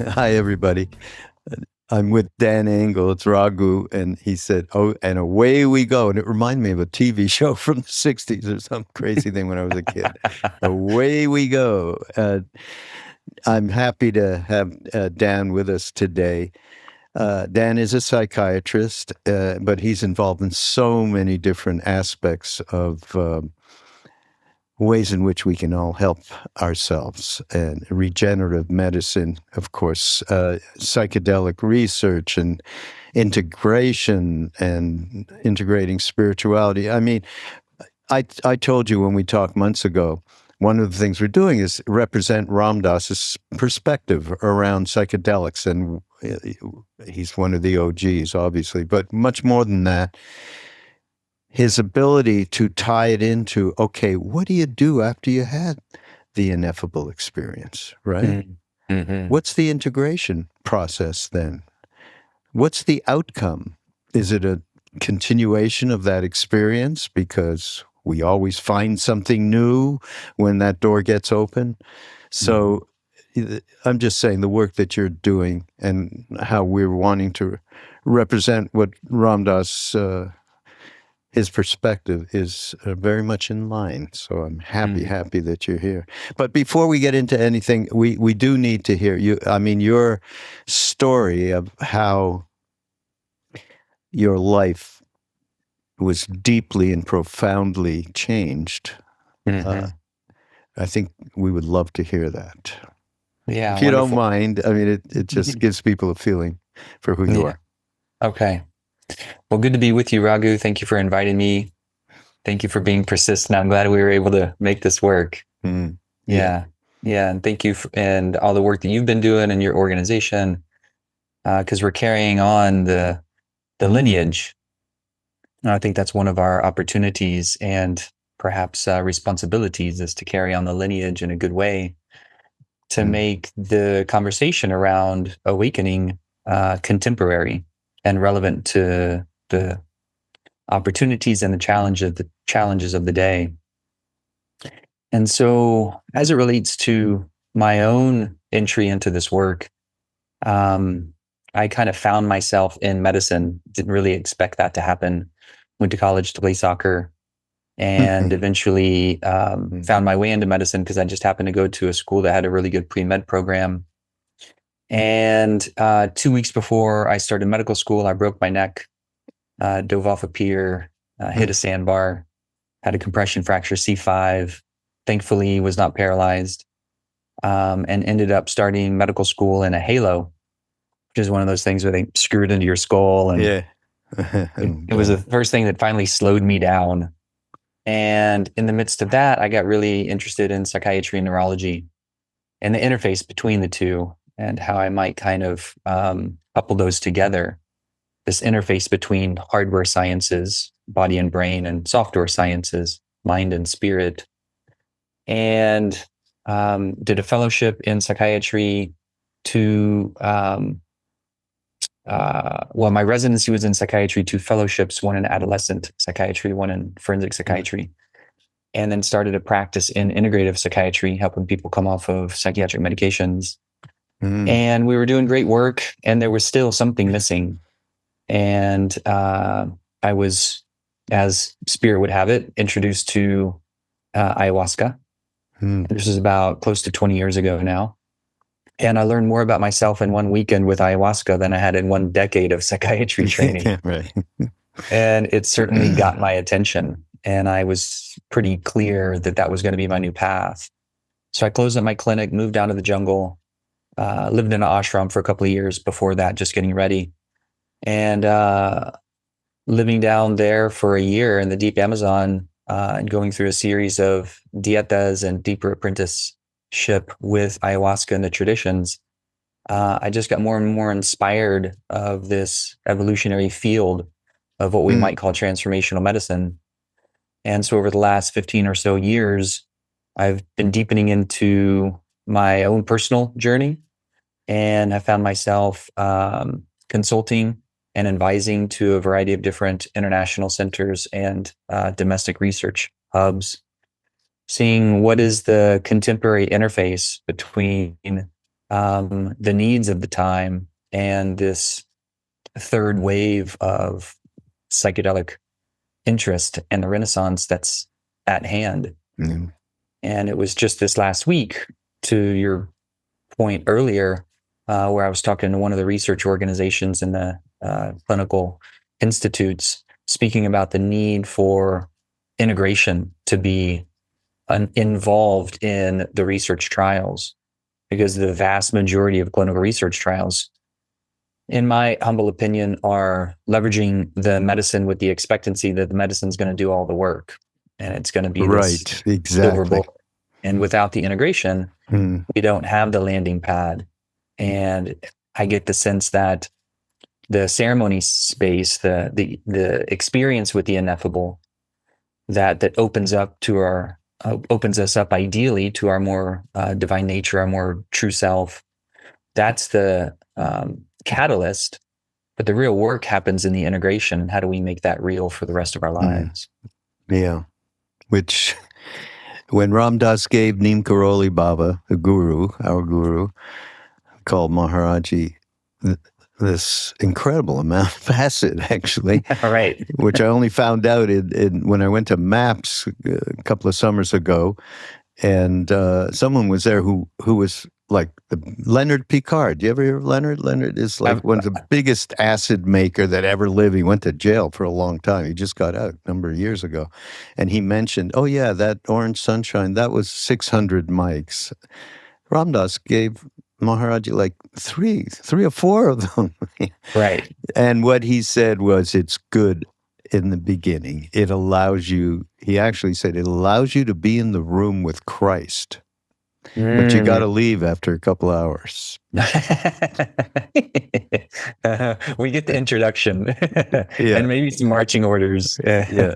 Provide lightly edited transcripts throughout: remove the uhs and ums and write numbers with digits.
Hi, everybody. I'm with Dan Engle. It's Raghu. And he said, "Oh, and away we go." And it reminded me of a TV show from the 60s or some crazy thing when I was a kid. Away we go. I'm happy to have Dan with us today. Dan is a psychiatrist, but he's involved in so many different aspects of ways in which we can all help ourselves, and regenerative medicine, of course, psychedelic research and integration and integrating spirituality. I mean, I told you when we talked months ago, one of the things we're doing is represent Ram Dass's perspective around psychedelics. And he's one of the OGs, obviously, but much more than that, his ability to tie it into, okay, what do you do after you had the ineffable experience, right? Mm-hmm. What's the integration process then? What's the outcome? Is it a continuation of that experience because we always find something new when that door gets open? So I'm just saying the work that you're doing and how we're wanting to represent what Ram Dass his perspective is very much in line. So I'm happy that you're here. But before we get into anything, we do need to hear you. I mean, your story of how your life was deeply and profoundly changed. I think we would love to hear that. Yeah, If you don't wonderful. mind, I mean, it just gives people a feeling for who you Yeah. are. Okay. Well, good to be with you, Raghu. Thank you for inviting me. Thank you for being persistent. I'm glad we were able to make this work. Mm. Yeah. Yeah. Yeah. And thank you and all the work that you've been doing in your organization, because we're carrying on the lineage. And I think that's one of our opportunities and perhaps responsibilities is to carry on the lineage in a good way to make the conversation around awakening contemporary and relevant to the opportunities and the challenges of the day. And so, as it relates to my own entry into this work, I kind of found myself in medicine. Didn't really expect that to happen. Went to college to play soccer, and eventually found my way into medicine because I just happened to go to a school that had a really good pre-med program. And 2 weeks before I started medical school, I broke my neck, dove off a pier, hit a sandbar, had a compression fracture C5, thankfully was not paralyzed, and ended up starting medical school in a halo, which is one of those things where they screw it into your skull. And Yeah. it was the first thing that finally slowed me down. And in the midst of that, I got really interested in psychiatry and neurology and the interface between the two and how I might kind of couple those together. This interface between hardware sciences, body and brain, and software sciences, mind and spirit. And did a fellowship in psychiatry to, well, my residency was in psychiatry, 2 fellowships, one in adolescent psychiatry, one in forensic psychiatry. And then started a practice in integrative psychiatry, helping people come off of psychiatric medications. And we were doing great work, and there was still something missing. And I was, as spirit would have it, introduced to ayahuasca. This is about close to 20 years ago now. And I learned more about myself in one weekend with ayahuasca than I had in 1 decade of psychiatry training. Right. And it certainly got my attention. And I was pretty clear that that was going to be my new path. So I closed up my clinic, moved down to the jungle, lived in an ashram for a couple of years before that, just getting ready. And living down there for a year in the deep Amazon and going through a series of dietas and deeper apprenticeship with ayahuasca and the traditions, I just got more and more inspired of this evolutionary field of what we might call transformational medicine. And so over the last 15 or so years, I've been deepening into my own personal journey, and I found myself consulting and advising to a variety of different international centers and domestic research hubs, seeing what is the contemporary interface between the needs of the time and this third wave of psychedelic interest and the renaissance that's at hand. Mm. And it was just this last week, to your point earlier, where I was talking to one of the research organizations in the clinical institutes, speaking about the need for integration to be involved in the research trials, because the vast majority of clinical research trials, in my humble opinion, are leveraging the medicine with the expectancy that the medicine's going to do all the work, and it's going to be this Right, silver exactly. bullet. And without the integration, Mm. we don't have the landing pad. And I get the sense that the ceremony space, the experience with the ineffable, that opens up to our opens us up ideally to our more divine nature, our more true self. That's the catalyst, but the real work happens in the integration. And how do we make that real for the rest of our lives? Yeah, which when Ram Dass gave Neem Karoli Baba, the guru, our guru, called Maharaji, this incredible amount of acid, actually, All right. which I only found out when I went to MAPS a couple of summers ago, and someone was there who was like the Leonard Picard. Do you ever hear of Leonard? Leonard is like one of the biggest acid maker that ever lived. He went to jail for a long time. He just got out a number of years ago. And he mentioned, oh yeah, that Orange Sunshine, that was 600 mics. Ram Dass gave Maharaji like three or four of them. Right. And what he said was, it's good in the beginning. It allows you, he actually said, it allows you to be in the room with Christ. But you got to leave after a couple hours. We get the introduction Yeah. and maybe some marching orders. Yeah.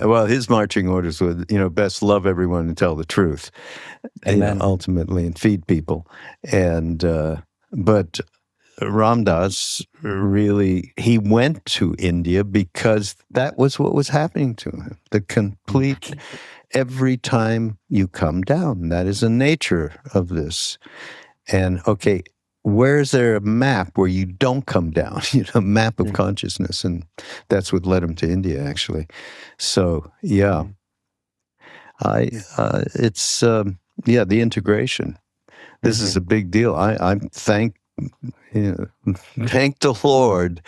Well, his marching orders were, best love everyone and tell the truth, Amen. ultimately, and feed people. And but Ram Dass really, he went to India because that was what was happening to him. The complete, every time you come down, that is the nature of this. And okay, where is there a map where you don't come down? A map of consciousness, and that's what led him to India, actually. So yeah, it's the integration. This is a big deal. I'm thank the Lord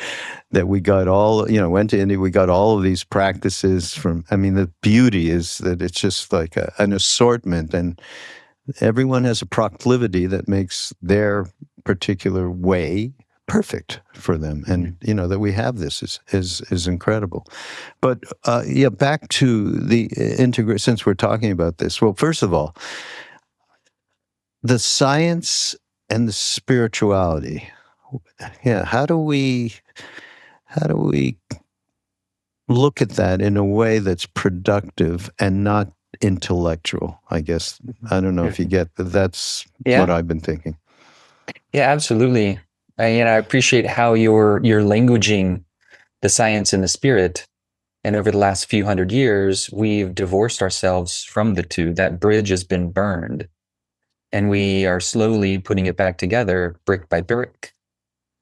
that we got all, went to India, we got all of these practices from, the beauty is that it's just like an assortment, and everyone has a proclivity that makes their particular way perfect for them. And, that we have this is incredible. But, back to the since we're talking about this, well, first of all, the science and the spirituality. Yeah, how do we look at that in a way that's productive and not intellectual? I guess I don't know if you get that. That's what I've been thinking. Yeah, absolutely. I appreciate how you're languaging the science and the spirit. And over the last few hundred years, we've divorced ourselves from the two. That bridge has been burned. And we are slowly putting it back together, brick by brick.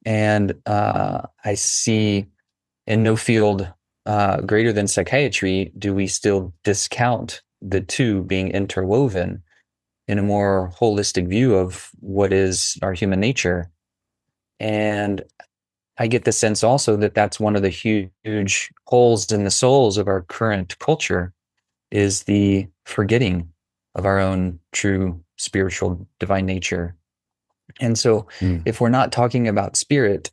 And I see in no field greater than psychiatry do we still discount the two being interwoven in a more holistic view of what is our human nature. And I get the sense also that that's one of the huge holes in the souls of our current culture, is the forgetting of our own true spiritual divine nature. And so if we're not talking about spirit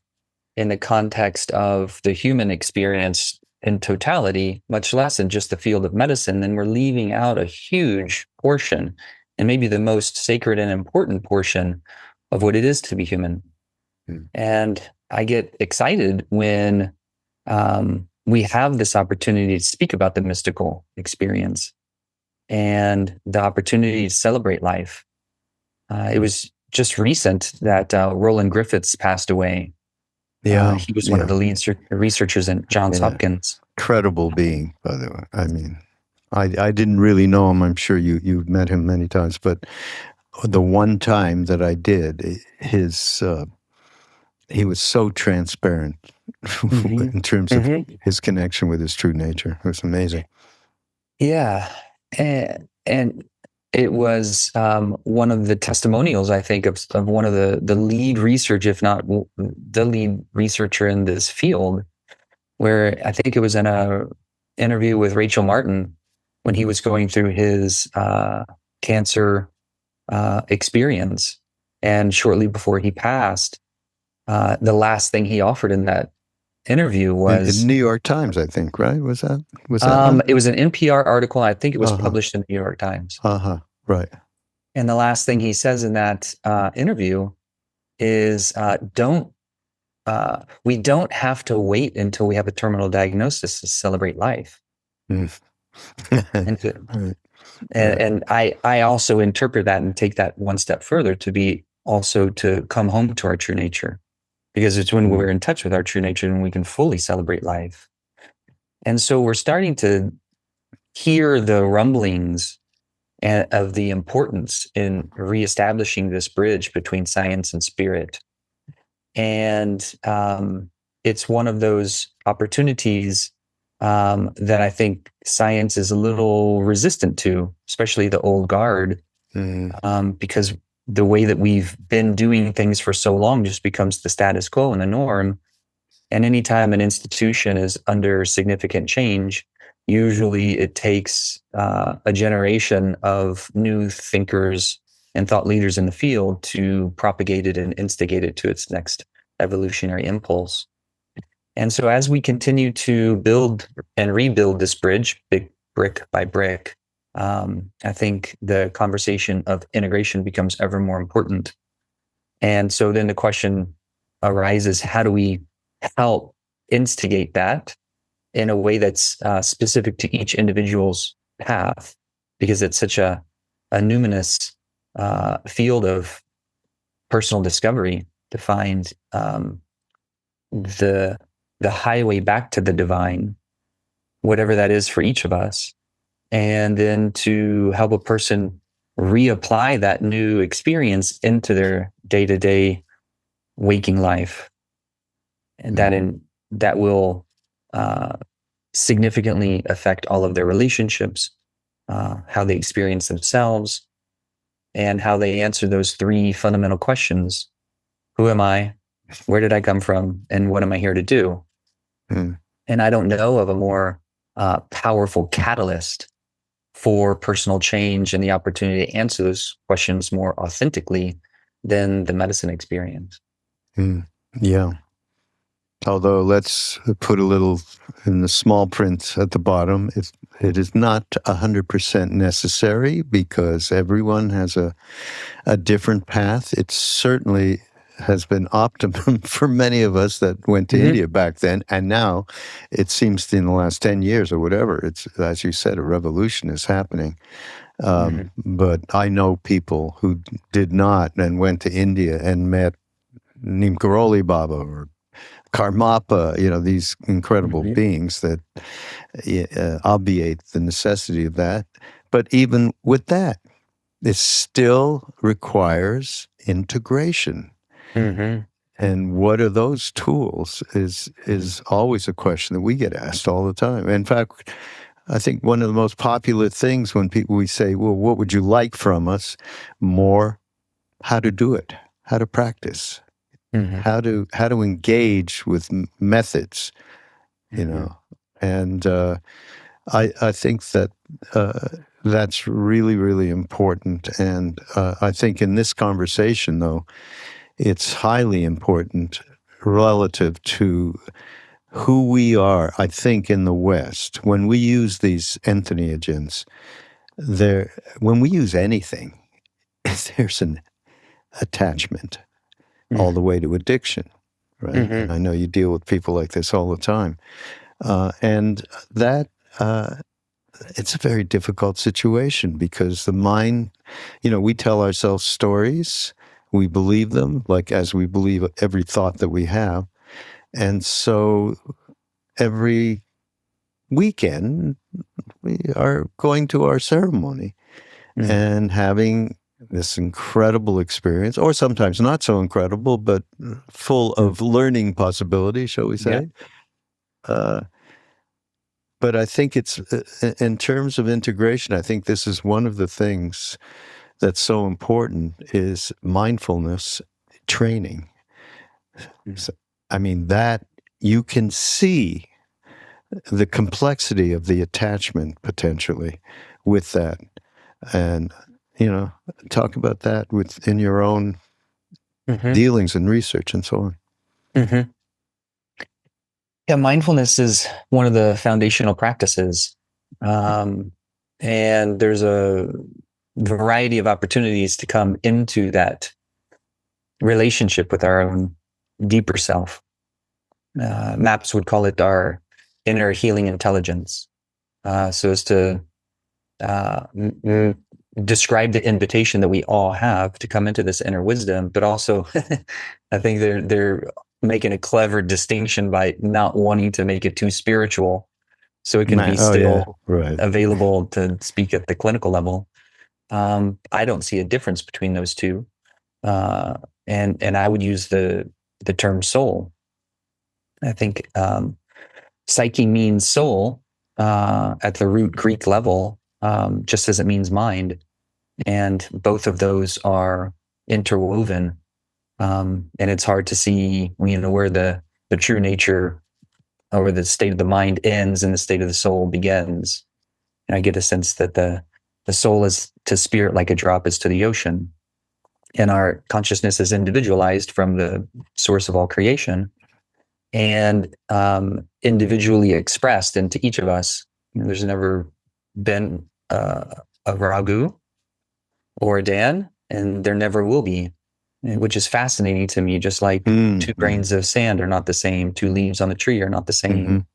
in the context of the human experience in totality, much less in just the field of medicine, then we're leaving out a huge portion, and maybe the most sacred and important portion of what it is to be human. And I get excited when we have this opportunity to speak about the mystical experience and the opportunity to celebrate life. It was just recent that Roland Griffiths passed away. Yeah, he was one of the lead researchers at Johns Hopkins. Incredible being, by the way. I didn't really know him. I'm sure you've met him many times, but the one time that I did, he was so transparent Hmm. in terms of Hmm. his connection with his true nature. It was amazing. Yeah. And it was one of the testimonials, I think, of one of the lead research, if not the lead researcher in this field, where I think it was in a interview with Rachel Martin when he was going through his cancer experience. And shortly before he passed, the last thing he offered in that interview In was New York Times, I think, right? Was that one? it was an NPR article. I think it was Uh-huh. published in the New York Times. Uh-huh. Right. And the last thing he says in that interview is, "Don't we don't have to wait until we have a terminal diagnosis to celebrate life." Mm. And Right. and I also interpret that and take that one step further to be also to come home to our true nature, because it's when we're in touch with our true nature and we can fully celebrate life. And so we're starting to hear the rumblings of the importance in reestablishing this bridge between science and spirit. And it's one of those opportunities that I think science is a little resistant to, especially the old guard, Mm. because the way that we've been doing things for so long just becomes the status quo and the norm. And anytime an institution is under significant change, usually it takes a generation of new thinkers and thought leaders in the field to propagate it and instigate it to its next evolutionary impulse. And so, as we continue to build and rebuild this bridge, big brick by brick, I think the conversation of integration becomes ever more important. And so then the question arises, how do we help instigate that in a way that's specific to each individual's path? Because it's such a numinous field of personal discovery to find the highway back to the divine, whatever that is for each of us, and then to help a person reapply that new experience into their day-to-day waking life, and that will significantly affect all of their relationships, how they experience themselves, and how they answer those three fundamental questions: who am I? Where did I come from? And what am I here to do? Mm. And I don't know of a more powerful catalyst for personal change and the opportunity to answer those questions more authentically than the medicine experience. Mm. Yeah. Although let's put a little in the small print at the bottom. It is not 100% necessary because everyone has a different path. It certainly has been optimum for many of us that went to India back then. And now it seems in the last 10 years or whatever, it's, as you said, a revolution is happening. But I know people who did not and went to India and met Neem Karoli Baba or Karmapa, these incredible beings that obviate the necessity of that. But even with that, it still requires integration. Mm-hmm. And what are those tools is always a question that we get asked all the time. In fact, I think one of the most popular things when we say, well, what would you like from us? More how to do it, how to practice, how to engage with methods, and I think that that's really, really important. And I think in this conversation, though, it's highly important relative to who we are. I think in the West, when we use these entheogens, when we use anything, there's an attachment all the way to addiction, right? And I know you deal with people like this all the time. And that it's a very difficult situation because the mind, we tell ourselves stories, we believe them, like as we believe every thought that we have. And so every weekend, we are going to our ceremony and having this incredible experience, or sometimes not so incredible, but full of learning possibilities, shall we say? Uh, but I think it's, in terms of integration, I think this is one of the things that's so important is mindfulness training. So, I mean, that you can see the complexity of the attachment potentially with that. And, talk about that within your own dealings and research and so on. Mm-hmm. Yeah, mindfulness is one of the foundational practices. And there's a variety of opportunities to come into that relationship with our own deeper self. MAPS would call it our inner healing intelligence. So as to describe the invitation that we all have to come into this inner wisdom, but also I think they're making a clever distinction by not wanting to make it too spiritual, so it can be still available to speak at the clinical level. I don't see a difference between those two, and I would use the term soul. I think psyche means soul at the root Greek level, just as it means mind. And both of those are interwoven. And it's hard to see, where the true nature or the state of the mind ends and the state of the soul begins. And I get a sense that the soul is to spirit like a drop is to the ocean. And our consciousness is individualized from the source of all creation and individually expressed into each of us. There's never been a Raghu or a Dan, and there never will be, which is fascinating to me. Just like two grains of sand are not the same, two leaves on the tree are not the same.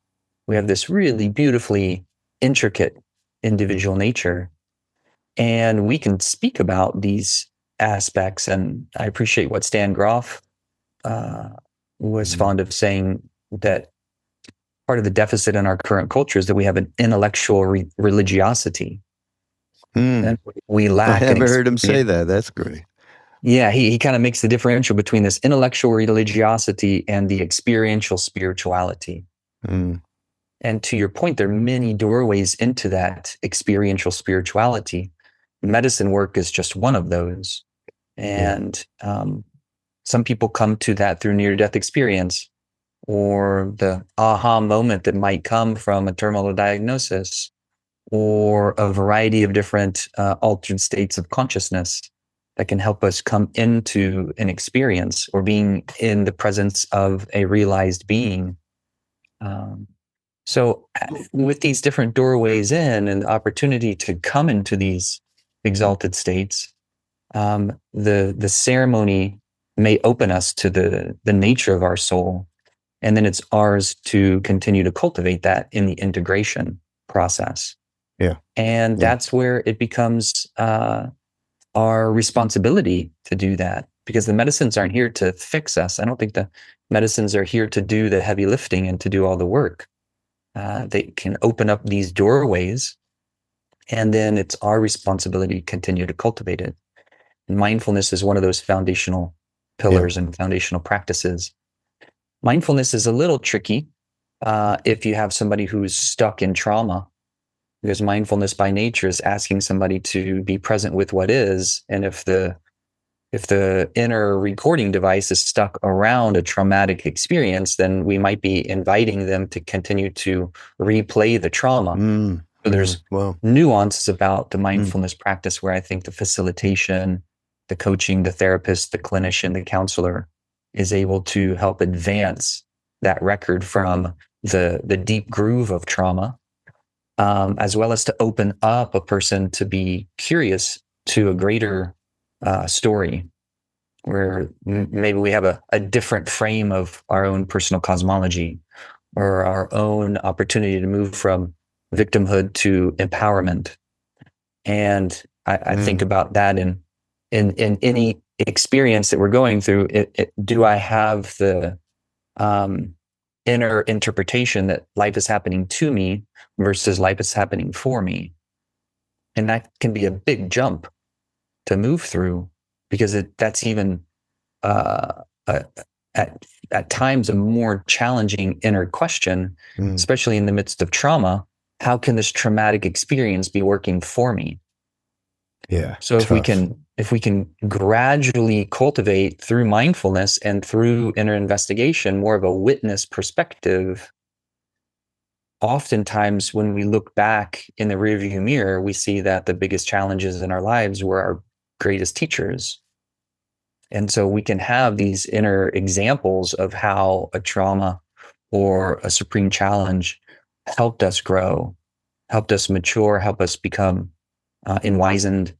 We have this really beautifully intricate individual nature, and we can speak about these aspects. And I appreciate what Stan Groff was fond of saying, that part of the deficit in our current culture is that we have an intellectual religiosity. And we lack. I haven't heard him say that. That's great. Yeah, he kind of makes the differential between this intellectual religiosity and the experiential spirituality. And to your point, there are many doorways into that experiential spirituality. Medicine work is just one of those. And some people come to that through near-death experience, or the aha moment that might come from a terminal diagnosis, or a variety of different altered states of consciousness that can help us come into an experience or being in the presence of a realized being. So with these different doorways in and the opportunity to come into these exalted states, the ceremony may open us to the nature of our soul. And then it's ours to continue to cultivate that in the integration process. And that's where it becomes our responsibility to do that, because the medicines aren't here to fix us. I don't think the medicines are here to do the heavy lifting and to do all the work. They can open up these doorways, and then it's our responsibility to continue to cultivate it. And mindfulness is one of those foundational pillars and foundational practices. Mindfulness is a little tricky if you have somebody who's stuck in trauma, because mindfulness by nature is asking somebody to be present with what is. And if the inner recording device is stuck around a traumatic experience, then we might be inviting them to continue to replay the trauma. So there's nuances about the mindfulness practice where I think the facilitation, the coaching, the therapist, the clinician, the counselor is able to help advance that record from the deep groove of trauma, as well as to open up a person to be curious to a greater story, where maybe we have a different frame of our own personal cosmology, or our own opportunity to move from victimhood to empowerment. And I think about that in any experience that we're going through. Do I have the inner interpretation that life is happening to me versus life is happening for me? And that can be a big jump. to move through, because that's even a, at times a more challenging inner question, especially in the midst of trauma. How can this traumatic experience be working for me? Yeah. So tough. if we can gradually cultivate through mindfulness and through inner investigation more of a witness perspective, oftentimes when we look back in the rearview mirror, we see that the biggest challenges in our lives were our greatest teachers. And so we can have these inner examples of how a trauma or a supreme challenge helped us grow, helped us mature, helped us become enlightened,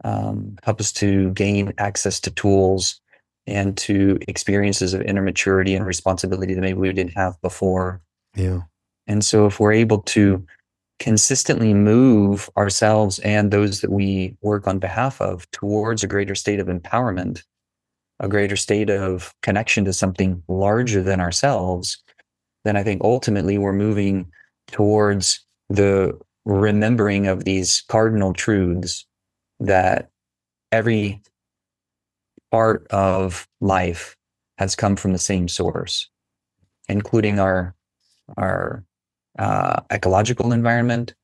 help us to gain access to tools and to experiences of inner maturity and responsibility that maybe we didn't have before. Yeah. And so if we're able to consistently move ourselves and those that we work on behalf of towards a greater state of empowerment, a greater state of connection to something larger than ourselves, then I think ultimately we're moving towards the remembering of these cardinal truths that every part of life has come from the same source, including our ecological environment,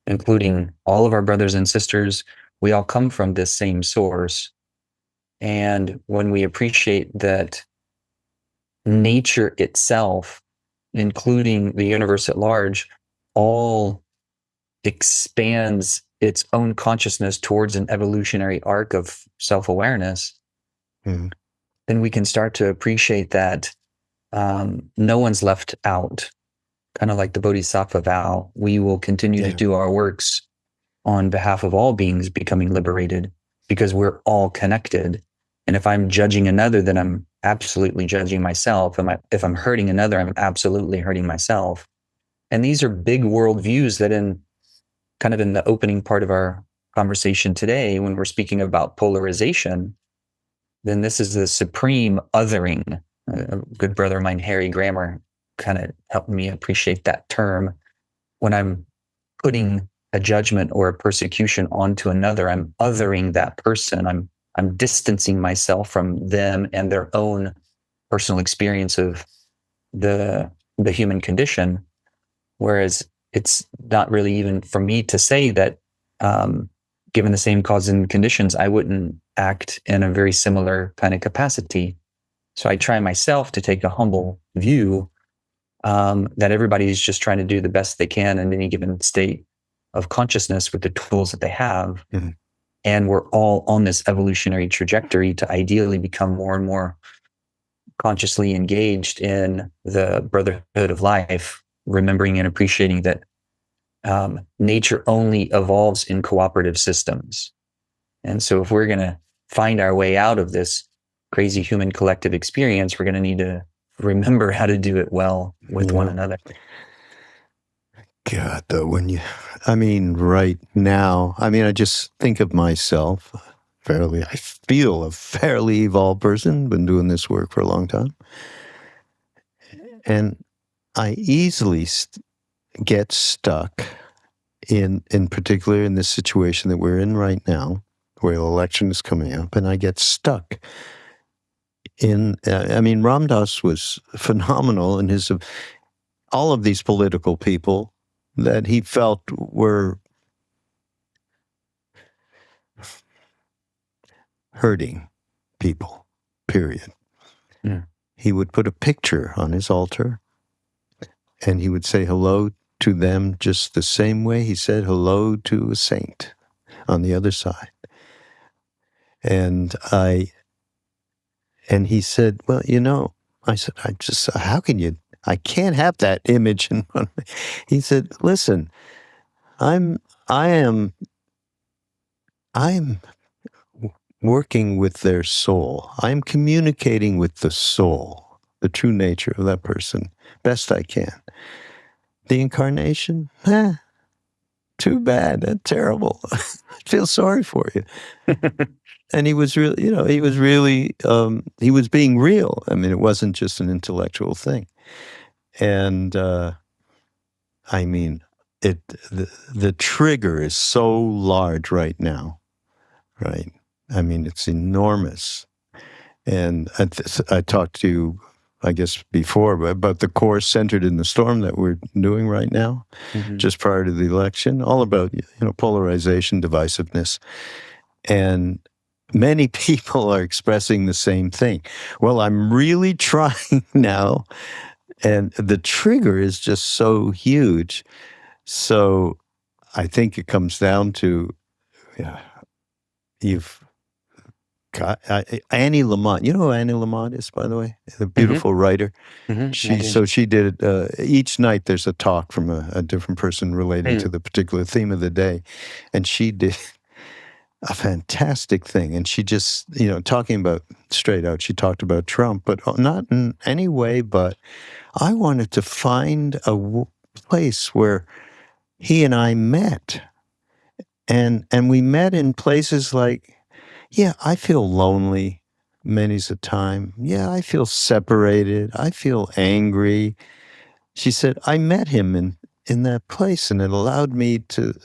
including all of our brothers and sisters. We all come from this same source. And when we appreciate that nature itself, including the universe at large, all expands its own consciousness towards an evolutionary arc of self-awareness, then we can start to appreciate that no one's left out. Kind of like the Bodhisattva vow, we will continue to do our works on behalf of all beings becoming liberated, because we're all connected. And if I'm judging another, then I'm absolutely judging myself. If I'm hurting another, I'm absolutely hurting myself. And these are big worldviews that in the opening part of our conversation today, when we're speaking about polarization, then this is the supreme othering. A good brother of mine, Harry Grammer, kind of helped me appreciate that term. When I'm putting a judgment or a persecution onto another, I'm othering that person. I'm distancing myself from them and their own personal experience of the human condition. Whereas it's not really even for me to say that, given the same causes and conditions, I wouldn't act in a very similar kind of capacity. So I try myself to take a humble view, that everybody's just trying to do the best they can in any given state of consciousness with the tools that they have. Mm-hmm. And we're all on this evolutionary trajectory to ideally become more and more consciously engaged in the brotherhood of life, remembering and appreciating that nature only evolves in cooperative systems. And so if we're going to find our way out of this crazy human collective experience, we're going to need to remember how to do it well with one another. God, though, right now, I just think of myself, I feel a fairly evolved person, been doing this work for a long time. And I easily get stuck in particular in this situation that we're in right now, where the election is coming up, and I get stuck in, Ram Dass was phenomenal in all of these political people that he felt were hurting people, period. Yeah. He would put a picture on his altar and he would say hello to them just the same way he said hello to a saint on the other side. And he said, well, I said, how can you, I can't have that image in front of me. He said, listen, I'm working with their soul. I'm communicating with the soul, the true nature of that person, best I can. The incarnation, too bad, that's terrible. I feel sorry for you. And he was really, he was being real. It wasn't just an intellectual thing. And the trigger is so large right now, right? I mean, it's enormous. And I talked to you, I guess, before about the course centered in the storm that we're doing right now, just prior to the election, all about, polarization, divisiveness. And many people are expressing the same thing. Well, I'm really trying now, and the trigger is just so huge. So I think it comes down to, you've got Annie Lamott. You know who Annie Lamott is, by the way? The beautiful writer. She did each night. There's a talk from a different person relating to the particular theme of the day, and she did a fantastic thing. And she just, talking about straight out, she talked about Trump, but not in any way. But I wanted to find a place where he and I met, and we met in places like, yeah, I feel lonely many's a time. Yeah, I feel separated. I feel angry. She said, I met him in that place, and it allowed me to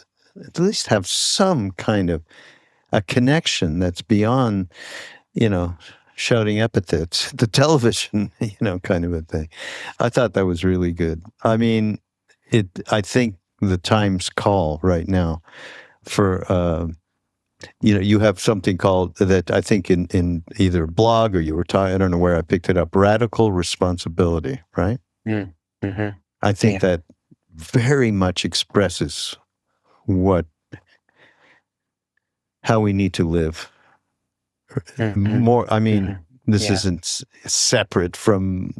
at least have some kind of a connection that's beyond, shouting epithets at the television, kind of a thing. I thought that was really good. I mean, I think the time's call right now for, you have something called that, I think in either a blog or you were talking, I don't know where I picked it up, radical responsibility, right? I think that very much expresses how we need to live. More, I mean, this isn't separate from,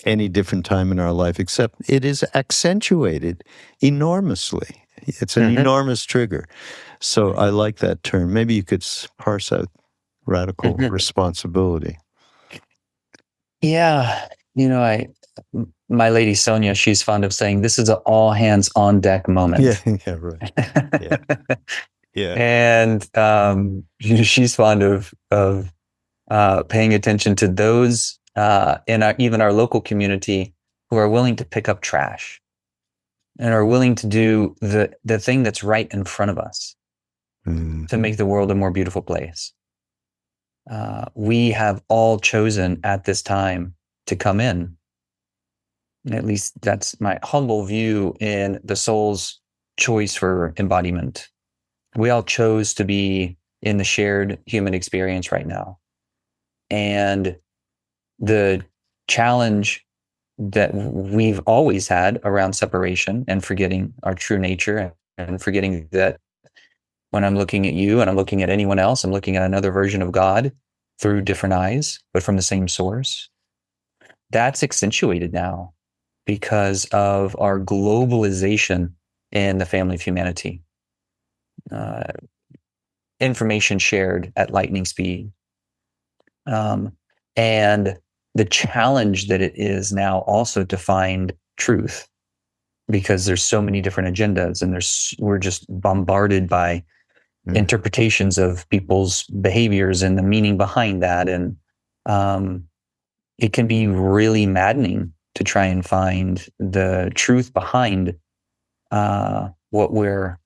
any different time in our life, except it is accentuated enormously. It's an enormous trigger. So I like that term. Maybe you could parse out radical responsibility. Yeah. My lady Sonia, she's fond of saying this is an all hands on deck moment. Yeah, right. Yeah. Yeah. And she's fond of paying attention to those in even our local community who are willing to pick up trash and are willing to do the thing that's right in front of us to make the world a more beautiful place. We have all chosen at this time to come in. At least that's my humble view in the soul's choice for embodiment. We all chose to be in the shared human experience right now. And the challenge that we've always had around separation and forgetting our true nature and forgetting that when I'm looking at you and I'm looking at anyone else, I'm looking at another version of God through different eyes, but from the same source. That's accentuated now because of our globalization in the family of humanity. Information shared at lightning speed. And the challenge that it is now also to find truth, because there's so many different agendas and we're just bombarded by interpretations of people's behaviors and the meaning behind that. And it can be really maddening to try and find the truth behind what we're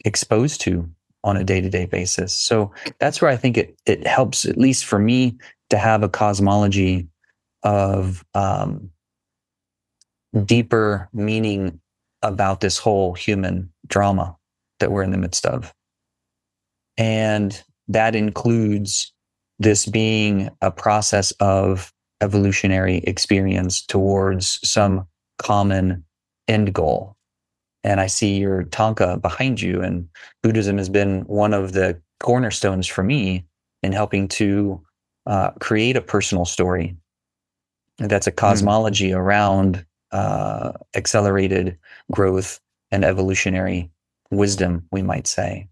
exposed to on a day-to-day basis. So that's where I think it helps, at least for me, to have a cosmology of deeper meaning about this whole human drama that we're in the midst of. And that includes this being a process of evolutionary experience towards some common end goal. And I see your tanka behind you, and Buddhism has been one of the cornerstones for me in helping to create a personal story that's a cosmology around accelerated growth and evolutionary wisdom, we might say.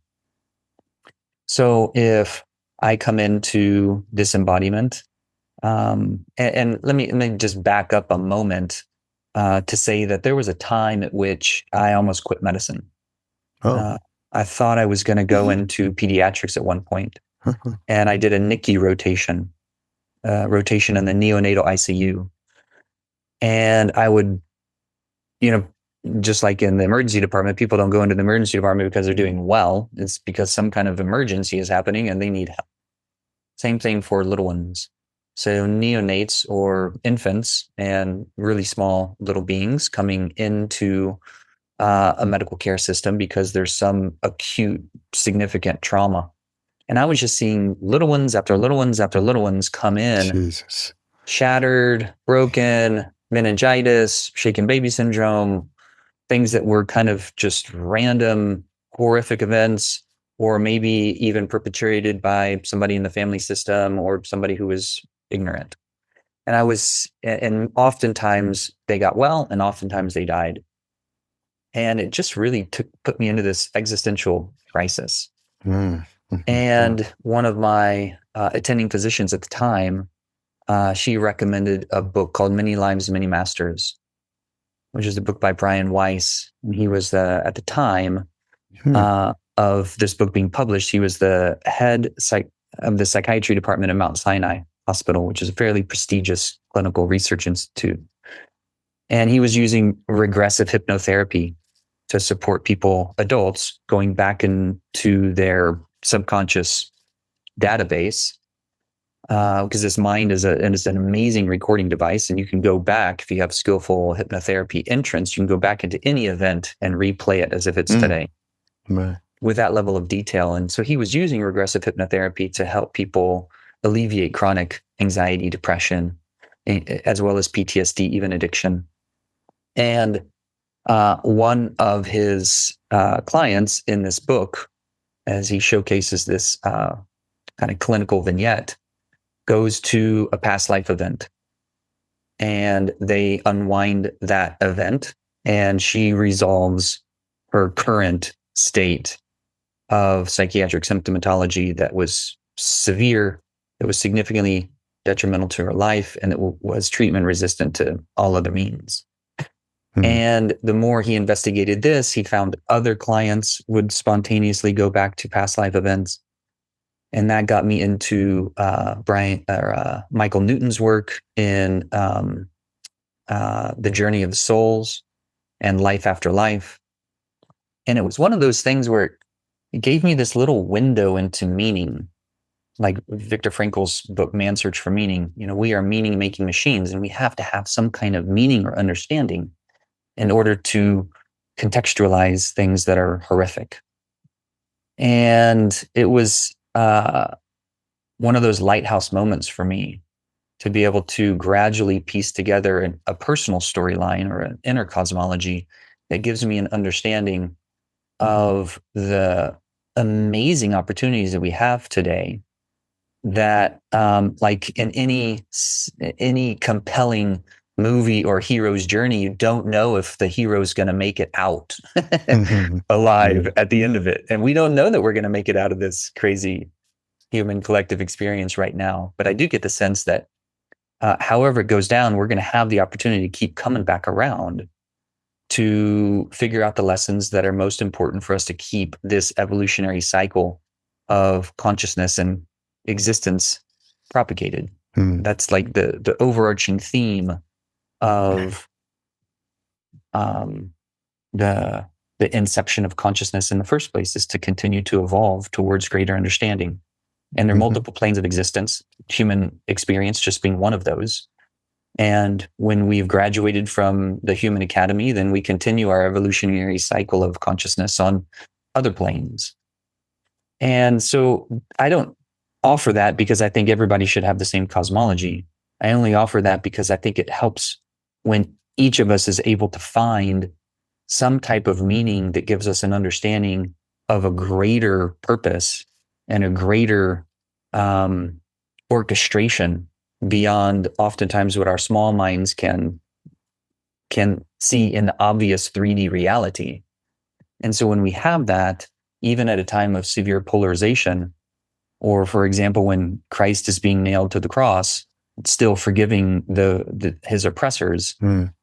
So if I come into this embodiment, and let me just back up a moment to say that there was a time at which I almost quit medicine. I thought I was going to go into pediatrics at one point, and I did a NICU rotation in the neonatal ICU. And I would, just like in the emergency department, people don't go into the emergency department because they're doing well. It's because some kind of emergency is happening and they need help. Same thing for little ones. So neonates or infants and really small little beings coming into a medical care system because there's some acute, significant trauma. And I was just seeing little ones after little ones after little ones come in, Jesus. shattered, broken, meningitis, shaken baby syndrome, things that were kind of just random, horrific events, or maybe even perpetrated by somebody in the family system or somebody who was ignorant. And oftentimes they got well and oftentimes they died. And it just really put me into this existential crisis. And one of my attending physicians at the time, she recommended a book called Many Lives, Many Masters, which is a book by Brian Weiss. And he was, at the time of this book being published, he was the head of the psychiatry department at Mount Sinai Hospital, which is a fairly prestigious clinical research institute. And he was using regressive hypnotherapy to support people, adults, going back into their subconscious database, because this mind is an amazing recording device, and you can go back if you have skillful hypnotherapy entrance. You can go back into any event and replay it as if it's today, with that level of detail. And so he was using regressive hypnotherapy to help people alleviate chronic anxiety, depression, as well as PTSD, even addiction. And one of his clients in this book, as he showcases this kind of clinical vignette, goes to a past life event, and they unwind that event, and she resolves her current state of psychiatric symptomatology that was severe, that was significantly detrimental to her life, and it was treatment resistant to all other means. And the more he investigated this, he found other clients would spontaneously go back to past life events. And that got me into Michael Newton's work in The Journey of the Souls and Life After Life. And it was one of those things where it gave me this little window into meaning. Like Viktor Frankl's book, Man's Search for Meaning, we are meaning-making machines, and we have to have some kind of meaning or understanding in order to contextualize things that are horrific. And it was one of those lighthouse moments for me to be able to gradually piece together a personal storyline or an inner cosmology that gives me an understanding of the amazing opportunities that we have today, that like in any compelling movie or hero's journey, you don't know if the hero's going to make it out alive at the end of it. And we don't know that we're going to make it out of this crazy human collective experience right now. But I do get the sense that however it goes down, we're going to have the opportunity to keep coming back around to figure out the lessons that are most important for us to keep this evolutionary cycle of consciousness and existence propagated. That's like the overarching theme of the inception of consciousness in the first place, is to continue to evolve towards greater understanding. And there are multiple planes of existence, human experience just being one of those. And when we've graduated from the human academy, then we continue our evolutionary cycle of consciousness on other planes. And so I don't offer that because I think everybody should have the same cosmology. I only offer that because I think it helps when each of us is able to find some type of meaning that gives us an understanding of a greater purpose and a greater orchestration beyond oftentimes what our small minds can see in the obvious 3D reality. And so when we have that, even at a time of severe polarization, or for example, when Christ is being nailed to the cross, still forgiving his oppressors,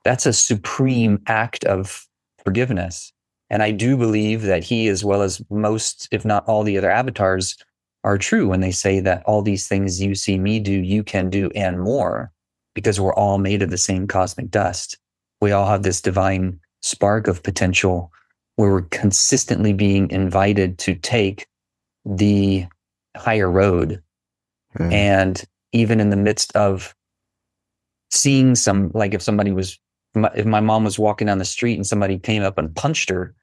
that's a supreme act of forgiveness. And I do believe that he, as well as most, if not all the other avatars, are true when they say that all these things you see me do, you can do and more, because we're all made of the same cosmic dust. We all have this divine spark of potential where we're consistently being invited to take the higher road. And even in the midst of seeing like if my mom was walking down the street and somebody came up and punched her,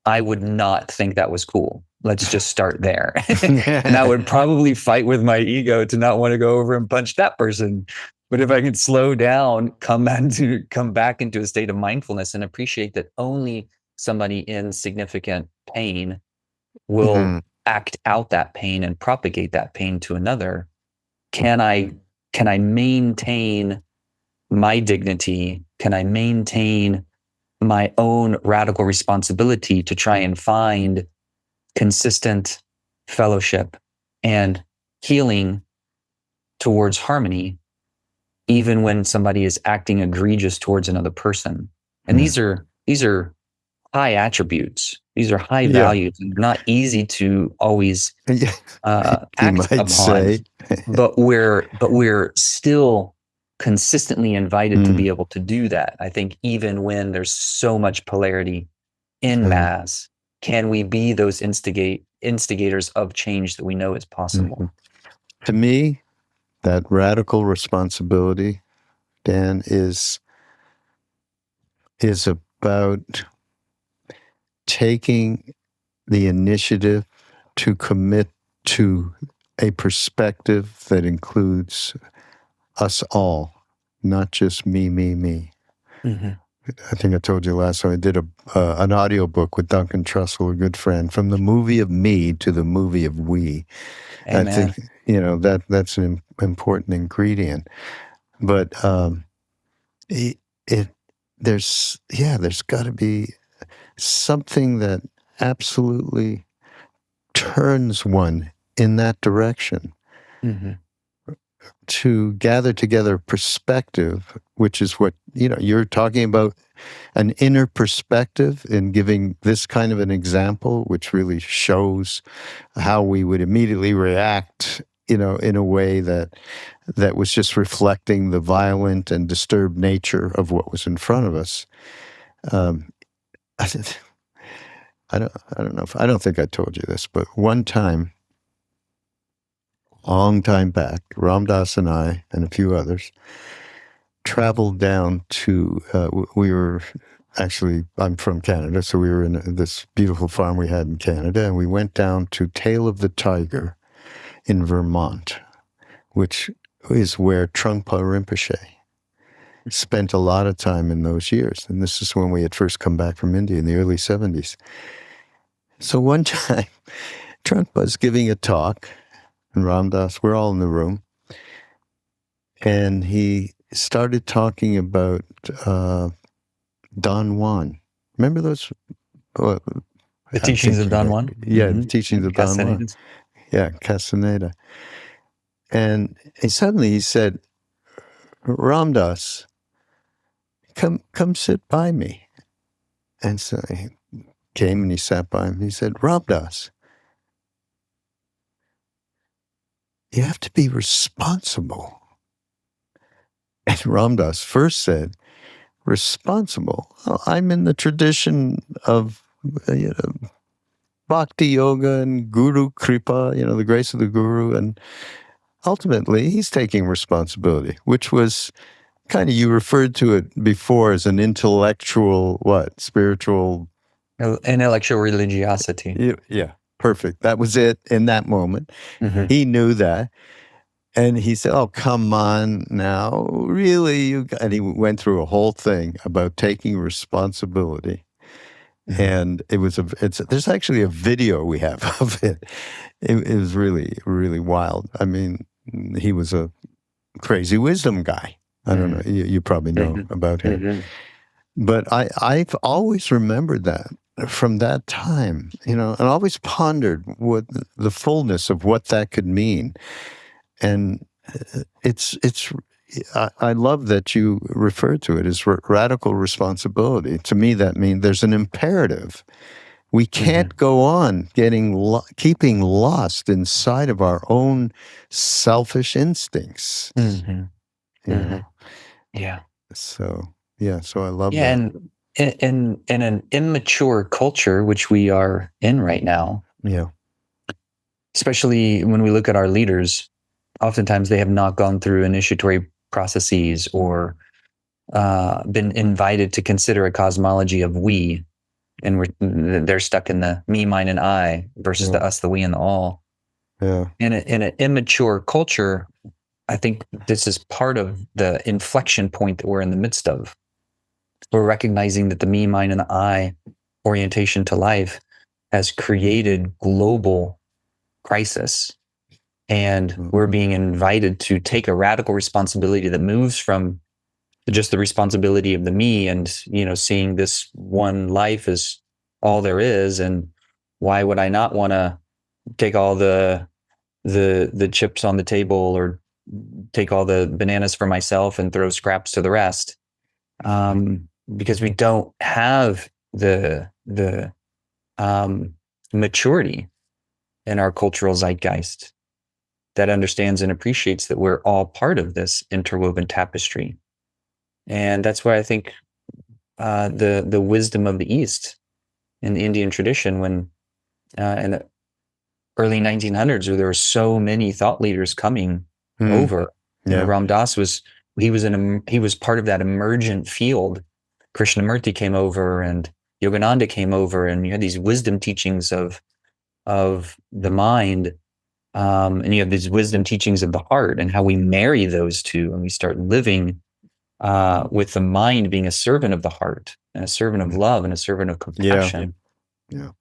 I would not think that was cool. Let's just start there. And I would probably fight with my ego to not want to go over and punch that person. But if I can slow down, come back into a state of mindfulness and appreciate that only somebody in significant pain will act out that pain and propagate that pain to another. Can I maintain my dignity? Can I maintain my own radical responsibility to try and find consistent fellowship and healing towards harmony, even when somebody is acting egregious towards another person? And these are high attributes. These are high values, and they're not easy to always act upon. but we're still consistently invited to be able to do that. I think even when there's so much polarity in mass, can we be those instigators of change that we know is possible? To me, that radical responsibility, Dan, is about taking the initiative to commit to a perspective that includes us all, not just me. I think I told you last time I did an audio book with Duncan Trussell, a good friend, from the movie of me to the movie of we. Amen. I think that's an important ingredient. But there's got to be something that absolutely turns one in that direction. To gather together perspective, which is what you're talking about, an inner perspective, in giving this kind of an example, which really shows how we would immediately react, in a way that was just reflecting the violent and disturbed nature of what was in front of us. I don't know I don't think I told you this, but one time, long time back, Ram Dass and I and a few others traveled down to, I'm from Canada, so we were in this beautiful farm we had in Canada, and we went down to Tail of the Tiger in Vermont, which is where Trungpa Rinpoche spent a lot of time in those years. And this is when we had first come back from India in the early 70s. So one time, Trungpa's giving a talk, and Ram Dass, we're all in the room, and he started talking about Don Juan. Remember those? The teachings of Don Juan? Yeah, the teachings of Don Juan. Yeah, Castaneda. And suddenly he said, Ram Dass, come sit by me. And so he came and he sat by him. He said, Ram Dass, you have to be responsible. And Ram Dass first said, responsible? Well, I'm in the tradition of Bhakti Yoga and Guru Kripa, the grace of the Guru. And ultimately, he's taking responsibility, which was kind of, you referred to it before as an intellectual, spiritual? Intellectual religiosity. Yeah, perfect. That was it in that moment. He knew that. And he said, oh, come on now, really? And he went through a whole thing about taking responsibility. And there's actually a video we have of it. It was really, really wild. I mean, he was a crazy wisdom guy. I don't know. You probably know about him. But I've always remembered that from that time, and always pondered what the fullness of what that could mean. And I love that you refer to it as radical responsibility. To me, that means there's an imperative. We can't go on keeping lost inside of our own selfish instincts. Yeah. So I love that. And in an immature culture, which we are in right now, Yeah. especially when we look at our leaders, oftentimes they have not gone through initiatory processes or been invited to consider a cosmology of we, and they're stuck in the me, mine, and I versus the us, the we, and the all. Yeah. In an immature culture, I think this is part of the inflection point that we're in the midst of. We're recognizing that the me, mine, and the I orientation to life has created global crisis. And we're being invited to take a radical responsibility that moves from just the responsibility of the me and, you know, seeing this one life as all there is. And why would I not want to take all the chips on the table or take all the bananas for myself and throw scraps to the rest? Because we don't have the maturity in our cultural zeitgeist that understands and appreciates that we're all part of this interwoven tapestry. And that's why I think the wisdom of the East in the Indian tradition, when in the early 1900s, where there were so many thought leaders coming over, you know, Ram Dass was part of that emergent field. Krishnamurti came over, and Yogananda came over, and you had these wisdom teachings of the mind, and you have these wisdom teachings of the heart, and how we marry those two, and we start living with the mind being a servant of the heart and a servant of love and a servant of compassion. Yeah.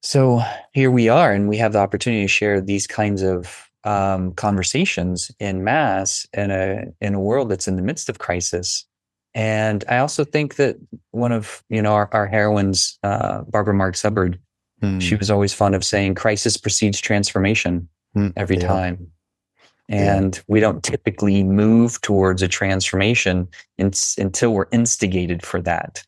So here we are, and we have the opportunity to share these kinds of conversations in mass in a world that's in the midst of crisis. And I also think that one of, you know, our heroines, Barbara Marx Hubbard, she was always fond of saying, "Crisis precedes transformation every time." And we don't typically move towards a transformation until we're instigated for that.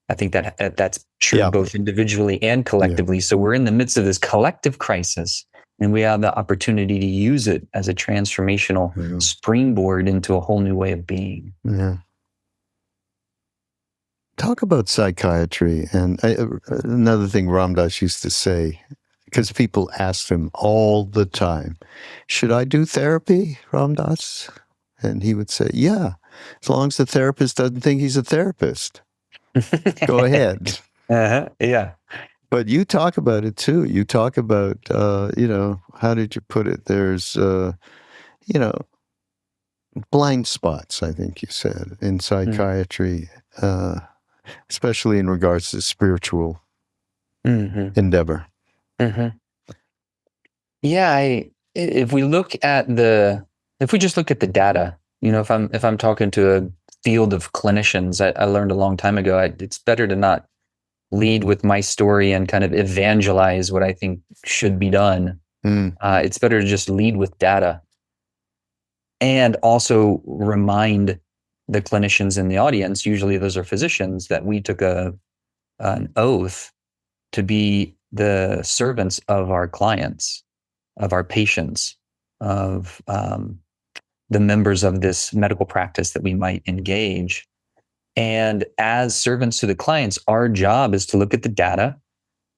I think that that's true both individually and collectively. So we're in the midst of this collective crisis, and we have the opportunity to use it as a transformational springboard into a whole new way of being. Yeah. Talk about psychiatry. And another thing Ram Dass used to say, because people asked him all the time, "Should I do therapy, Ram Dass?" And he would say, "Yeah, as long as the therapist doesn't think he's a therapist. Go ahead." Yeah. But you talk about it too. You talk about, you know, how did you put it? There's, you know, blind spots, I think you said, in psychiatry, especially in regards to spiritual endeavor. Yeah, if we just look at the data, you know, if I'm talking to a field of clinicians, I learned a long time ago, it's better to not lead with my story and kind of evangelize what I think should be done. It's better to just lead with data, and also remind the clinicians in the audience, usually those are physicians, that we took an oath to be the servants of our clients, of our patients, of the members of this medical practice that we might engage. And as servants to the clients, our job is to look at the data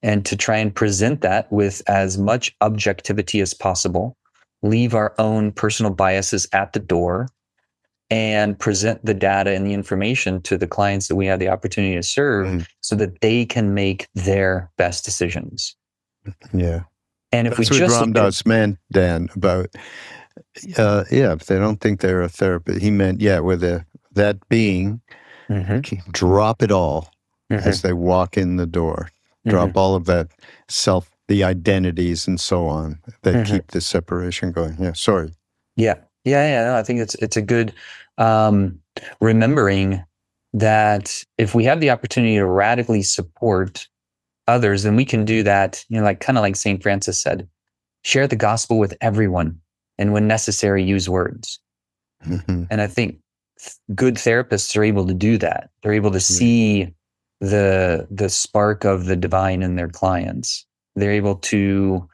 and to try and present that with as much objectivity as possible, leave our own personal biases at the door, and present the data and the information to the clients that we have the opportunity to serve so that they can make their best decisions. Yeah. And if That's we what just Ram Dass meant, Dan, about, if they don't think they're a therapist, he meant, with that being, drop it all as they walk in the door. Drop all of that the identities and so on that keep the separation going. Yeah, sorry. Yeah. No, I think it's a good remembering that if we have the opportunity to radically support others, then we can do that, you know, like kind of like St. Francis said, share the gospel with everyone, and when necessary, use words. And I think good therapists are able to do that. They're able to see the spark of the divine in their clients. They're able to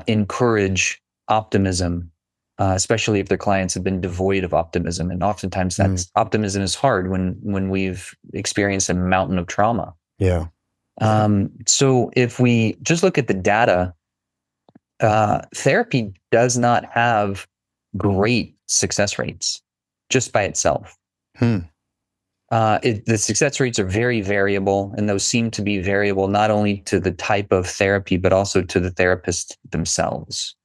encourage optimism especially if their clients have been devoid of optimism. And oftentimes that's optimism is hard when we've experienced a mountain of trauma. Yeah. So if we just look at the data, therapy does not have great success rates just by itself. The success rates are very variable, and those seem to be variable not only to the type of therapy, but also to the therapist themselves.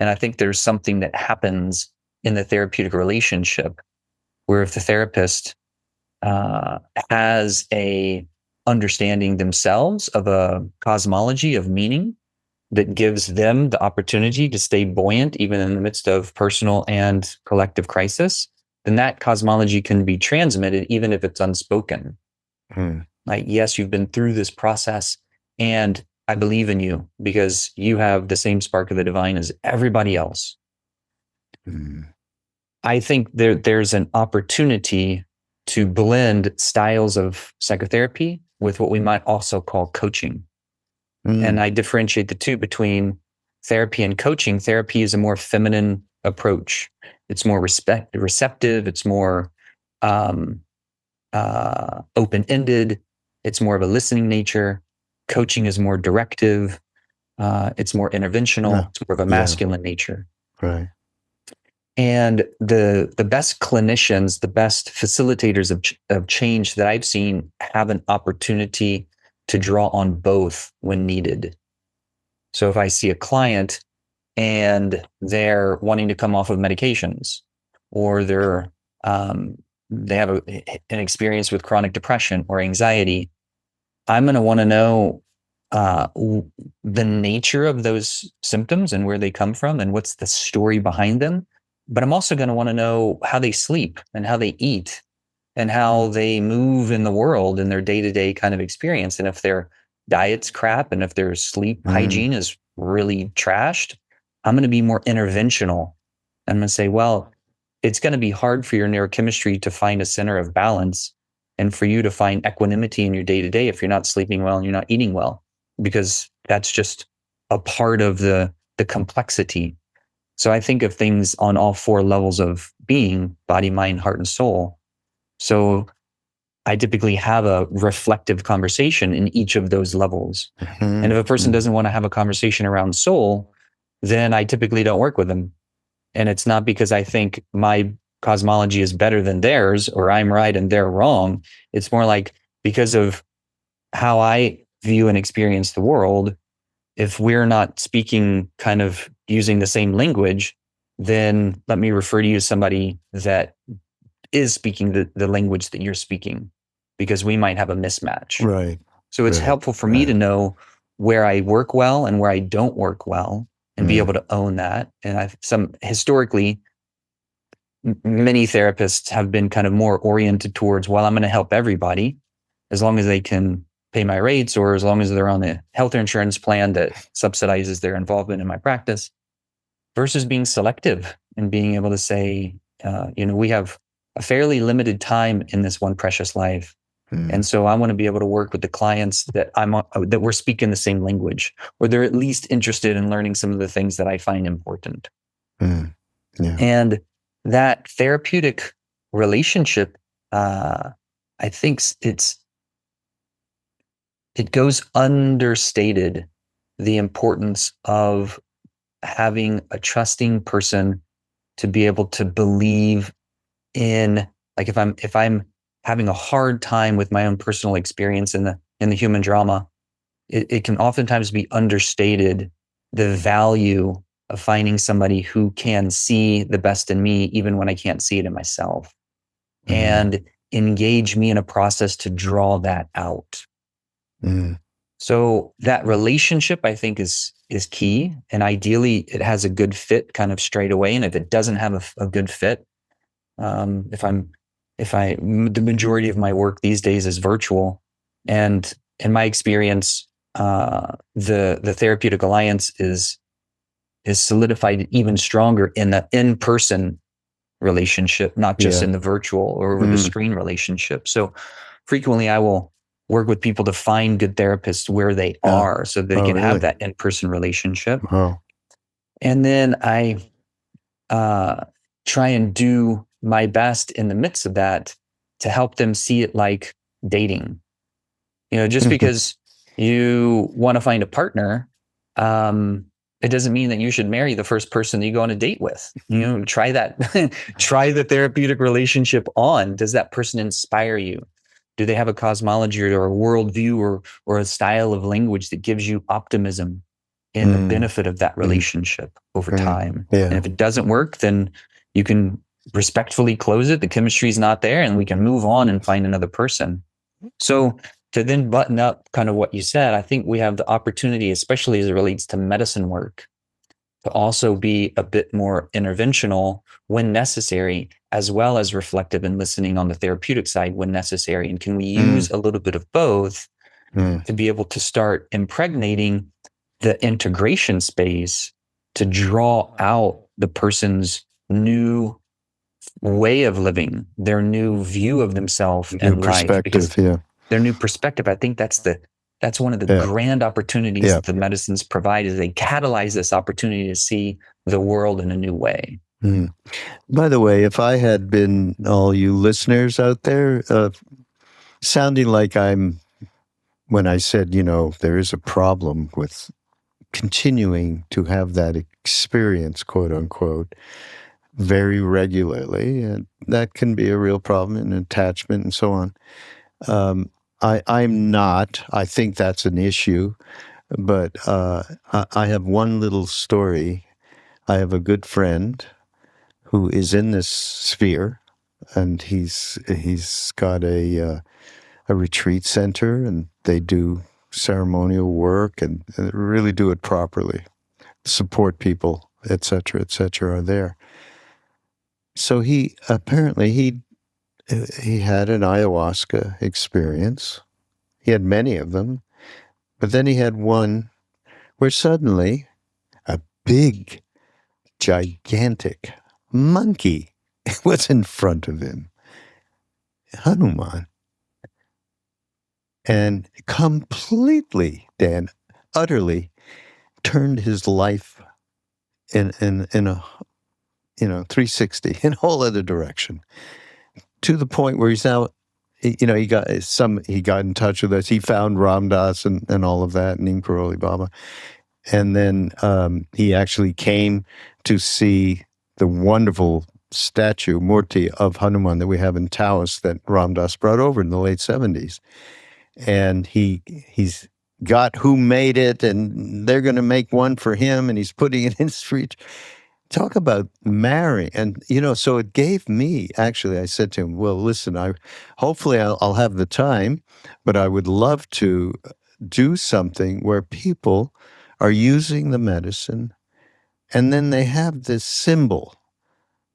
And I think there's something that happens in the therapeutic relationship where if the therapist has a understanding themselves of a cosmology of meaning that gives them the opportunity to stay buoyant even in the midst of personal and collective crisis, then that cosmology can be transmitted even if it's unspoken. Like, yes, you've been through this process and I believe in you because you have the same spark of the divine as everybody else. I think there's an opportunity to blend styles of psychotherapy with what we might also call coaching. And I differentiate the two between therapy and coaching. Therapy is a more feminine approach. It's more receptive. It's more open-ended. It's more of a listening nature. Coaching is more directive. It's more interventional. It's more of a masculine nature. Right. And the best clinicians, the best facilitators of change that I've seen have an opportunity to draw on both when needed. So if I see a client and they're wanting to come off of medications, or they have an experience with chronic depression or anxiety, I'm going to want to know the nature of those symptoms and where they come from and what's the story behind them. But I'm also going to want to know how they sleep and how they eat and how they move in the world in their day-to-day kind of experience. And if their diet's crap and if their sleep hygiene is really trashed, I'm going to be more interventional. I'm going to say, well, it's going to be hard for your neurochemistry to find a center of balance and for you to find equanimity in your day-to-day if you're not sleeping well and you're not eating well, because that's just a part of the complexity. So I think of things on all four levels of being: body, mind, heart, and soul. So I typically have a reflective conversation in each of those levels. And if a person doesn't want to have a conversation around soul, then I typically don't work with them. And it's not because I think my cosmology is better than theirs or I'm right and they're wrong. It's more like because of how I view and experience the world. If we're not speaking kind of using the same language, then let me refer to you as somebody that is speaking the language that you're speaking, because we might have a mismatch. Right. So it's helpful for me to know where I work well and where I don't work well and be able to own that. And historically, many therapists have been kind of more oriented towards, well, I'm going to help everybody as long as they can pay my rates or as long as they're on a health insurance plan that subsidizes their involvement in my practice, versus being selective and being able to say, we have a fairly limited time in this one precious life. And so I want to be able to work with the clients that that we're speaking the same language, or they're at least interested in learning some of the things that I find important. And that therapeutic relationship, I think it goes understated, the importance of having a trusting person to be able to believe in, like if I'm having a hard time with my own personal experience in the human drama, it can oftentimes be understated, the value of finding somebody who can see the best in me, even when I can't see it in myself, and engage me in a process to draw that out. So that relationship, I think, is key. And ideally it has a good fit kind of straight away. And if it doesn't have a good fit, the majority of my work these days is virtual, and in my experience, the therapeutic alliance is solidified even stronger in the in-person relationship, not just in the virtual or over the screen relationship. So frequently I will work with people to find good therapists where they are so they can have that in-person relationship. And then I try and do my best in the midst of that to help them see it like dating. Just because you want to find a partner, it doesn't mean that you should marry the first person that you go on a date with. Try that. Try the therapeutic relationship on. Does that person inspire you? Do they have a cosmology or a worldview or a style of language that gives you optimism in the benefit of that relationship over time? Yeah. And if it doesn't work, then you can respectfully close it. The chemistry is not there, and we can move on and find another person. So to then button up kind of what you said, I think we have the opportunity, especially as it relates to medicine work, to also be a bit more interventional when necessary, as well as reflective and listening on the therapeutic side when necessary. And can we use a little bit of both to be able to start impregnating the integration space to draw out the person's new way of living, their new view of themselves and life, because their new perspective. I think that's one of the grand opportunities that the medicines provide, is they catalyze this opportunity to see the world in a new way. By the way, if I had been all you listeners out there, sounding like when I said, there is a problem with continuing to have that experience, quote unquote, very regularly, and that can be a real problem in attachment and so on. I'm not. I think that's an issue, but I have one little story. I have a good friend who is in this sphere, and he's got a retreat center, and they do ceremonial work and really do it properly. Support people, etc., are there. So he apparently he had an ayahuasca experience. He had many of them, but then he had one where suddenly a big, gigantic monkey was in front of him, Hanuman, and completely, Dan, utterly turned his life in a 360 in a whole other direction, to the point where he's now, he got in touch with us. He found Ram Dass and all of that, and Karoli Baba. And then he actually came to see the wonderful statue, Murti, of Hanuman that we have in Taos that Ram Dass brought over in the late 70s. And he's got who made it, and they're going to make one for him, and he's putting it in street. Talk about marrying. And, so it gave me, actually, I said to him, well, listen, hopefully I'll have the time, but I would love to do something where people are using the medicine, and then they have this symbol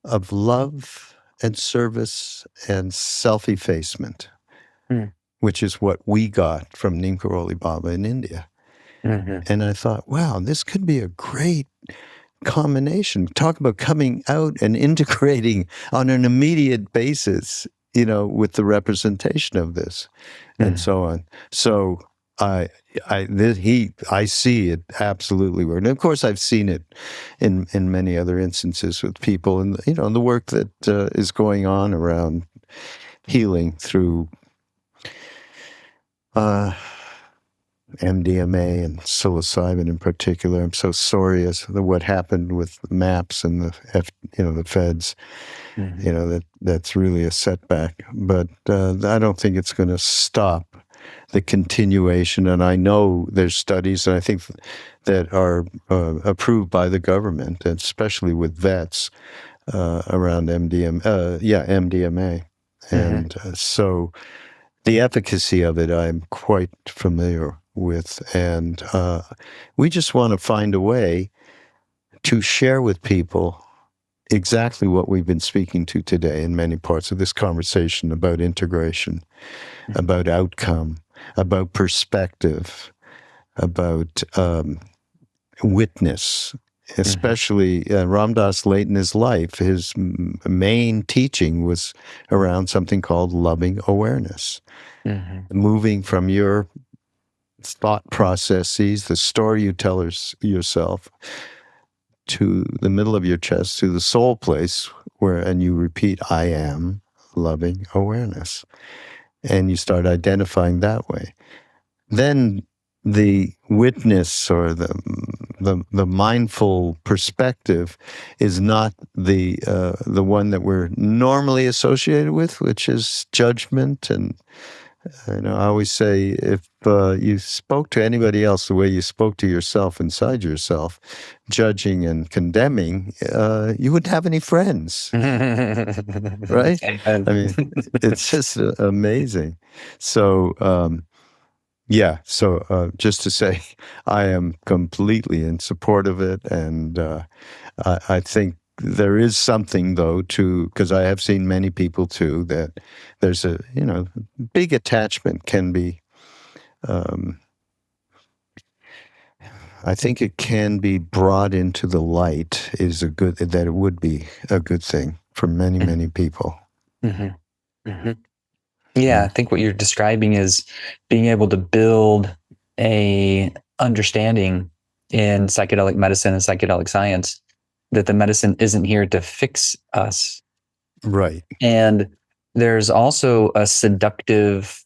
of love and service and self-effacement, which is what we got from Neem Karoli Baba in India. And I thought, wow, this could be a great combination. Talk about coming out and integrating on an immediate basis, with the representation of this and so on. So I see it absolutely work. And of course, I've seen it in many other instances with people, and the work that is going on around healing through MDMA and psilocybin in particular. I'm so sorry as to what happened with the MAPS and the feds. That's really a setback. But I don't think it's going to stop the continuation. And I know there's studies, and I think that are approved by the government, especially with vets around MDMA, and so the efficacy of it, I'm quite familiar with, and we just want to find a way to share with people exactly what we've been speaking to today in many parts of this conversation about integration, about outcome, about perspective, about witness. Especially Ram Dass late in his life, his main teaching was around something called loving awareness. Moving from your thought processes, the story you tell yourself, to the middle of your chest, to the soul place, and you repeat, I am loving awareness. And you start identifying that way. Then the witness or the mindful perspective is not the one that we're normally associated with, which is judgment. And I always say, if you spoke to anybody else the way you spoke to yourself inside yourself, judging and condemning, you wouldn't have any friends, right? I mean, it's just amazing. So. So just to say, I am completely in support of it, and I think there is something, though, because I have seen many people too, that there's a big attachment can be. I think it can be brought into the light. That it would be a good thing for many, many people. Mm-hmm. Mm-hmm. Yeah, I think what you're describing is being able to build a understanding in psychedelic medicine and psychedelic science that the medicine isn't here to fix us. Right. And there's also a seductive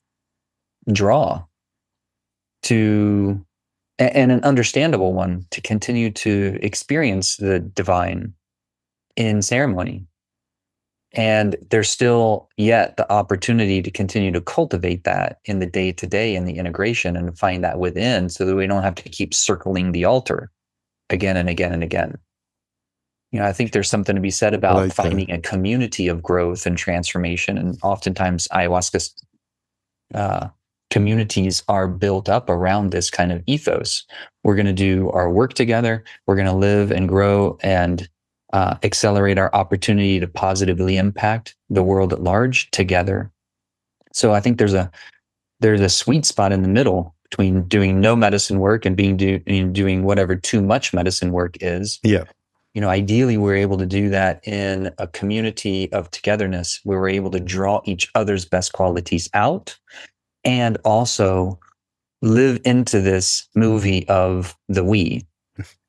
draw to, and an understandable one, to continue to experience the divine in ceremony. And there's still yet the opportunity to continue to cultivate that in the day-to-day and the integration, and find that within, so that we don't have to keep circling the altar again and again and again. I think there's something to be said about finding a community of growth and transformation. And oftentimes ayahuasca communities are built up around this kind of ethos. We're going to do our work together. We're going to live and grow and accelerate our opportunity to positively impact the world at large together. So I think there's a sweet spot in the middle between doing no medicine work and doing whatever too much medicine work is. Yeah. Ideally, we're able to do that in a community of togetherness, where we're able to draw each other's best qualities out, and also live into this movie of the we.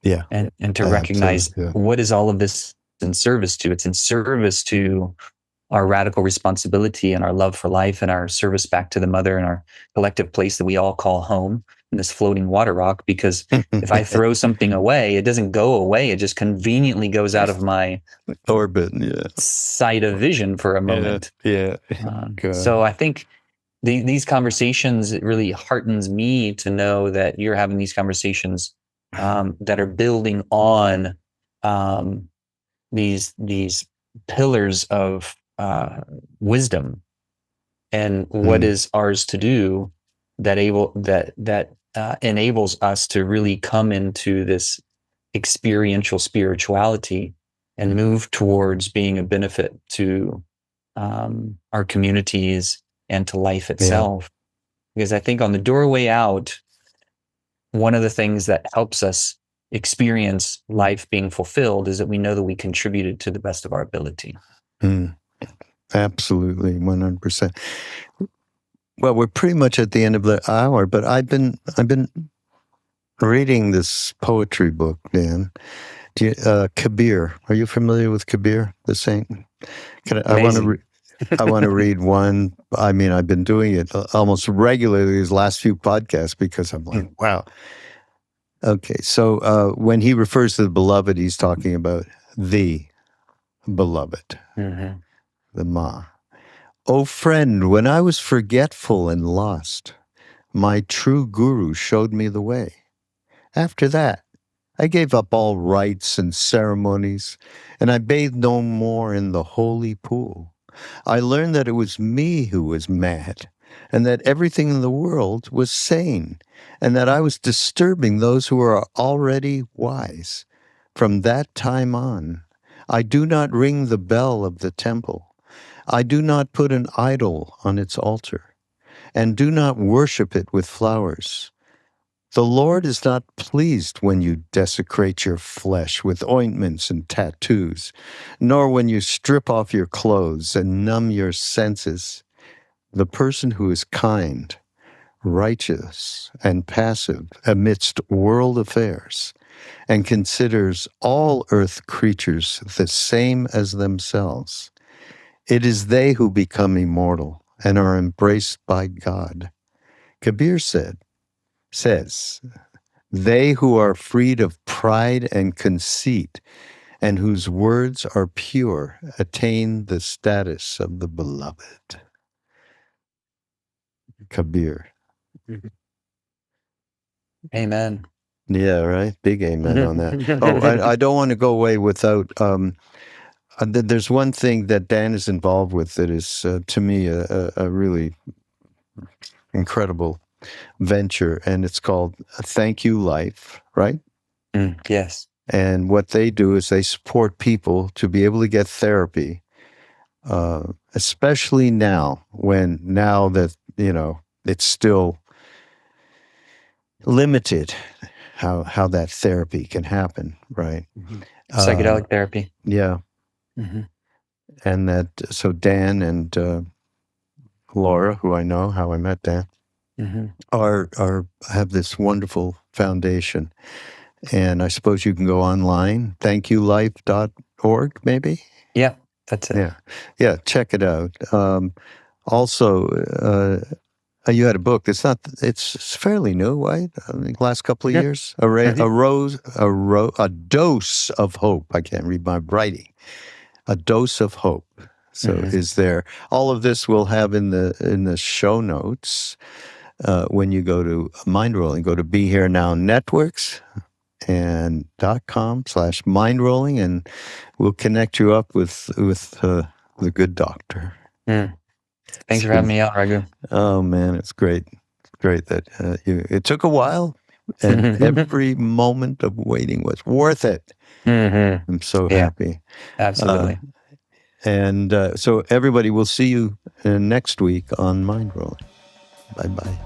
Yeah. And to recognize what is all of this in service to. It's in service to our radical responsibility and our love for life, and our service back to the mother, and our collective place that we all call home, in this floating water rock. Because if I throw something away, it doesn't go away. It just conveniently goes out of my orbit, sight of vision for a moment. Yeah. So I think these conversations, it really heartens me to know that you're having these conversations that are building on these pillars of wisdom, and what is ours to do that enables us to really come into this experiential spirituality and move towards being a benefit to our communities and to life itself. Because I think on the doorway out, one of the things that helps us experience life being fulfilled is that we know that we contributed to the best of our ability. Absolutely, 100%. Well, we're pretty much at the end of the hour, but I've been reading this poetry book, Dan. Kabir. Are you familiar with Kabir, the saint? I want to read one. I mean, I've been doing it almost regularly these last few podcasts, because I'm like, wow. Okay, so when he refers to the beloved, he's talking about the beloved, the Ma. O friend, when I was forgetful and lost, my true guru showed me the way. After that, I gave up all rites and ceremonies, and I bathed no more in the holy pool. I learned that it was me who was mad, and that everything in the world was sane, and that I was disturbing those who are already wise. From that time on, I do not ring the bell of the temple. I do not put an idol on its altar, and do not worship it with flowers. The Lord is not pleased when you desecrate your flesh with ointments and tattoos, nor when you strip off your clothes and numb your senses. The person who is kind, righteous, and passive amidst world affairs and considers all earth creatures the same as themselves. It is they who become immortal and are embraced by God. Kabir says, they who are freed of pride and conceit and whose words are pure attain the status of the beloved. Kabir. Amen. Yeah, right. Big amen on that. Oh, I don't want to go away without. There's one thing that Dan is involved with that is, to me, a really incredible venture, and it's called Thank You Life, right? Yes. And what they do is they support people to be able to get therapy, especially now that, it's still limited how that therapy can happen, right? Psychedelic therapy. Yeah. And so Dan and Laura, who I know, how I met Dan, have this wonderful foundation. And I suppose you can go online, thankyoulife.org, maybe? Yeah, that's it. Yeah, check it out. Also, you had a book. It's fairly new, right? I think last couple of years. A dose of hope. I can't read my writing. A dose of hope. So is there. All of this we'll have in the show notes when you go to Mindrolling. Go to Be Here Now Networks and .com/mindrolling, and we'll connect you up with the good doctor. Thanks for having me out, Raghu. Oh man, it's great. It's great that it took a while, and every moment of waiting was worth it. I'm so happy. Absolutely. And so everybody, we'll see you next week on Mindrolling. Bye-bye.